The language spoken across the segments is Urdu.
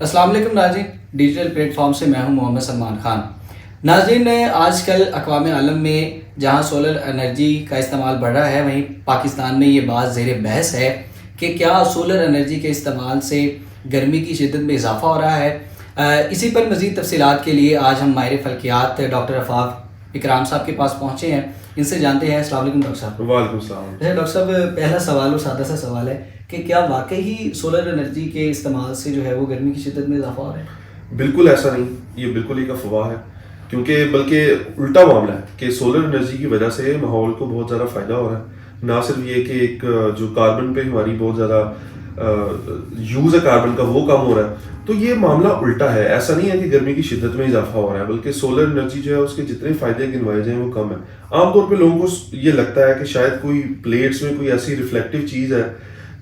السلام علیکم ناظرین، ڈیجیٹل پلیٹ فارم سے میں ہوں محمد سلمان خان۔ ناظرین، آج کل اقوام عالم میں جہاں سولر انرجی کا استعمال بڑھ رہا ہے، وہیں پاکستان میں یہ بات زیر بحث ہے کہ کیا سولر انرجی کے استعمال سے گرمی کی شدت میں اضافہ ہو رہا ہے۔ اسی پر مزید تفصیلات کے لیے آج ہم ماہر فلکیات ڈاکٹر عفاف اکرام صاحب کے پاس پہنچے ہیں، ان سے جانتے ہیں۔ السلام علیکم ڈاکٹر صاحب۔ وعلیکم السلام۔ ڈاکٹر صاحب، پہلا سوال اور سادہ سا سوال ہے کہ کیا واقعی سولر انرجی کے استعمال سے جو ہے وہ گرمی کی شدت میں اضافہ ہو رہا ہے؟ بالکل ایسا نہیں، یہ بالکل ایک افواہ ہے، کیونکہ بلکہ الٹا معاملہ ہے کہ سولر انرجی کی وجہ سے ماحول کو بہت زیادہ فائدہ ہو رہا ہے۔ نہ صرف یہ کہ ایک جو کاربن پہ ہماری بہت زیادہ یوز ہے کاربن کا، وہ کم ہو رہا ہے، تو یہ معاملہ الٹا ہے۔ ایسا نہیں ہے کہ گرمی کی شدت میں اضافہ ہو رہا ہے، بلکہ سولر انرجی جو ہے اس کے جتنے فائدے گنوائے جائیں وہ کم ہے۔ عام طور پہ لوگوں کو یہ لگتا ہے کہ شاید کوئی پلیٹس میں کوئی ایسی ریفلیکٹیو چیز ہے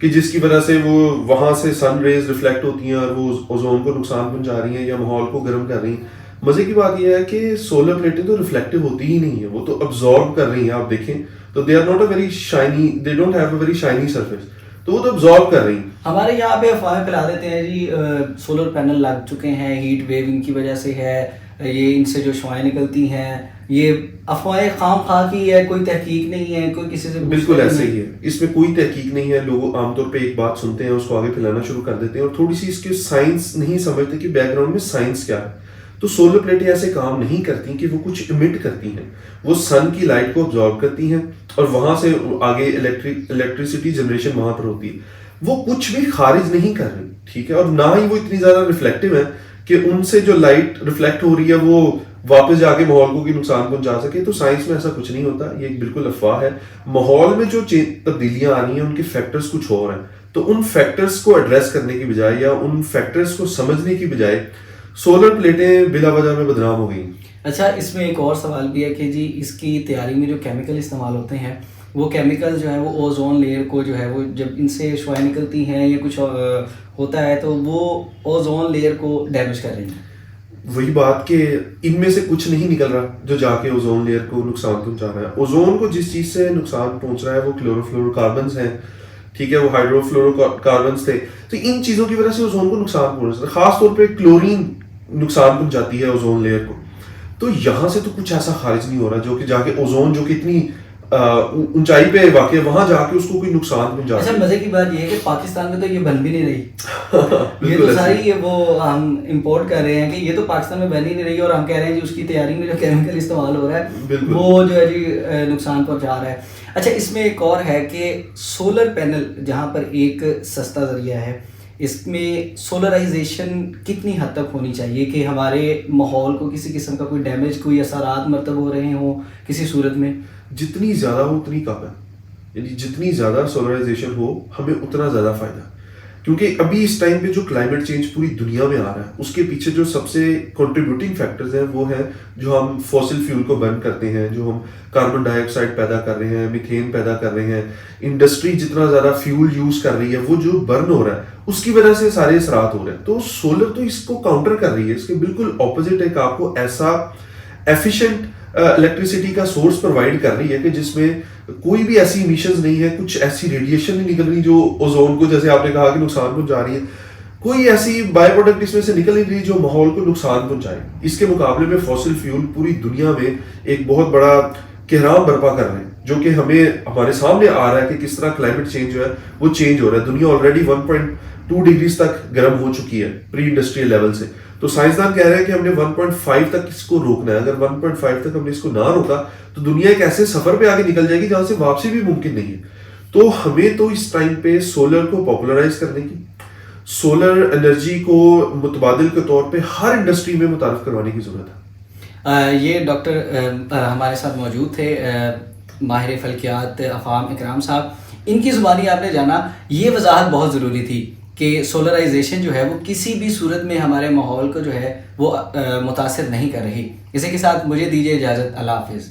کہ جس کی وجہ سے وہ وہاں سے سن ریز ریفلیکٹ ہوتی ہیں اور وہ اوزون کو نقصان پہنچا رہی ہیں یا ماحول کو گرم کر رہی ہیں۔ مزے کی بات یہ ہے کہ سولر پلیٹیں تو ریفلیکٹیو ہوتی ہی نہیں ہیں، وہ تو ابزارب کر رہی ہیں۔ آپ دیکھیں تو they are not a very shiny, they don't have a very shiny surface, تو وہ تو ابزارب کر رہی ہیں۔ ہمارے یہاں پہ افواہیں پھیلا دیتے ہیں جی سولر پینل لگ چکے ہیں، ہیٹ ویو ان کی وجہ سے ہے، یہ ان سے جو شعاعیں نکلتی ہیں، یہ افواہیں خام خواہ کی ہے، کوئی تحقیق نہیں ہے، کوئی کسی سے بالکل ایسے ہی ہے، اس میں کوئی تحقیق نہیں ہے۔ لوگ عام طور پہ ایک بات سنتے ہیں، اس کو آگے پھیلانا شروع کر دیتے ہیں اور تھوڑی سی اس کی سائنس نہیں سمجھتے کہ بیک گراؤنڈ میں سائنس کیا ہے۔ تو سولر پلیٹیں ایسے کام نہیں کرتی کہ وہ کچھ ایمٹ کرتی ہیں، وہ سن کی لائٹ کو ابزارب کرتی ہیں اور وہاں سے آگے الیکٹریسٹی جنریشن وہاں پر ہوتی ہے۔ وہ کچھ بھی خارج نہیں کر رہی، ٹھیک ہے، اور نہ ہی وہ اتنی زیادہ ریفلیکٹیو ہے کہ ان سے جو لائٹ ریفلیکٹ ہو رہی ہے وہ واپس جا کے ماحول کو نقصان پہنچا سکے۔ تو سائنس میں ایسا کچھ نہیں ہوتا، یہ ایک بالکل افواہ ہے۔ ماحول میں جو تبدیلیاں آ رہی ہیں ان کے فیکٹرز کچھ اور ہیں، تو ان فیکٹرز کو ایڈریس کرنے کی بجائے یا ان فیکٹرز کو سمجھنے کی بجائے سولر پلیٹیں بلا وجہ میں بدنام ہو گئی۔ اچھا، اس میں ایک اور سوال بھی ہے کہ جی اس کی تیاری میں جو کیمیکل استعمال ہوتے ہیں، وہ کیمیکل جو ہے وہ اوزون لیئر کو جو ہے وہ جب ان سے شعاعیں نکلتی ہیں یا کچھ ہوتا ہے تو وہ اوزون لیئر کو ڈیمیج کر رہی ہیں۔ وہی بات کہ ان میں سے کچھ نہیں نکل رہا جو جا کے اوزون لیئر کو نقصان پہنچا رہا ہے۔ اوزون کو جس چیز سے نقصان پہنچ رہا ہے وہ کلورو فلورو کاربنز ہیں، ٹھیک ہے، وہ ہائیڈرو فلورو کاربنز تھے، تو ان چیزوں کی وجہ سے اوزون کو نقصان پہنچ رہا ہے۔ خاص طور پہ کلورین نقصان پہنچاتی ہے اوزون لیئر کو، تو یہاں سے تو کچھ ایسا خارج نہیں ہو رہا جو کہ جا کے اوزون جو کہ اتنی اونچائی پہ واقع ہے وہاں جا کے اس کو کوئی نقصان پہنچا۔ اچھا، مزے کی بات یہ ہے کہ پاکستان میں تو یہ بن بھی نہیں رہی، یہ تو ساری وہ ہم امپورٹ کر رہے ہیں کہ یہ تو پاکستان میں بن ہی نہیں رہی، اور ہم کہہ رہے ہیں جی اس کی تیاری میں جو کیمیکل استعمال ہو رہا ہے وہ جو ہے جی نقصان پہنچا رہا ہے۔ اچھا، اس میں ایک اور ہے کہ سولر پینل جہاں پر ایک سستا ذریعہ ہے، اس میں سولرائزیشن کتنی حد تک ہونی چاہیے کہ ہمارے ماحول کو کسی قسم کا کوئی ڈیمیج، کوئی اثرات مرتب ہو رہے ہوں کسی صورت میں؟ جتنی زیادہ ہو اتنی کم ہے، یعنی جتنی زیادہ سولرائزیشن ہو ہمیں اتنا زیادہ فائدہ، کیونکہ ابھی اس ٹائم پہ جو کلائمیٹ چینج پوری دنیا میں آ رہا ہے اس کے پیچھے جو سب سے کنٹریبیوٹنگ فیکٹرز ہیں وہ ہیں جو ہم فوسل فیول کو برن کرتے ہیں، جو ہم کاربن ڈائی آکسائڈ پیدا کر رہے ہیں، میتھین پیدا کر رہے ہیں، انڈسٹری جتنا زیادہ فیول یوز کر رہی ہے وہ جو برن ہو رہا ہے اس کی وجہ سے سارے اثرات ہو رہے ہیں۔ تو سولر تو اس کو کاؤنٹر کر رہی ہے، اس کے بالکل اپوزٹ ایک آپ کو ایسا ایفیشینٹ الیکٹریسٹی کا سورس پرووائڈ کر رہی ہے کہ جس میں کوئی بھی ایسی ایمیشنز نہیں ہے، کچھ ایسی ریڈیشن نہیں نکل رہی جو اوزون کو، جیسے آپ نے کہا، کہ نقصان پہنچا رہی ہے، کوئی ایسی بائی پروڈکٹ اس میں سے نکل نہیں رہی جو ماحول کو نقصان پہنچائے۔ اس کے مقابلے میں فوسل فیول پوری دنیا میں ایک بہت بڑا کہرام برپا کر رہے ہیں، جو کہ ہمارے سامنے آ رہا ہے کہ کس طرح کلائمیٹ چینج جو ہے وہ چینج ہو رہا ہے۔ دنیا آلریڈی 1.2 ڈگریز تک گرم ہو چکی ہے پری انڈسٹریل لیول سے، تو سائنسدان کہہ رہے ہیں کہ ہم نے 1.5 تک اس کو روکنا ہے۔ اگر 1.5 تک ہم نے اس کو نہ روکا تو دنیا ایک ایسے سفر پہ آگے نکل جائے گی جہاں سے واپسی بھی ممکن نہیں ہے۔ تو ہمیں تو اس ٹائم پہ سولر کو پاپولرائز کرنے کی، سولر انرجی کو متبادل کے طور پہ ہر انڈسٹری میں متعارف کروانے کی ضرورت ہے۔ یہ ڈاکٹر ہمارے ساتھ موجود تھے، ماہر فلکیات عفاف اکرام صاحب، ان کی زبانی آپ نے جانا، یہ وضاحت بہت ضروری تھی کہ سولرائزیشن جو ہے وہ کسی بھی صورت میں ہمارے ماحول کو جو ہے وہ متاثر نہیں کر رہی۔ اسی کے ساتھ مجھے دیجیے اجازت، اللہ حافظ۔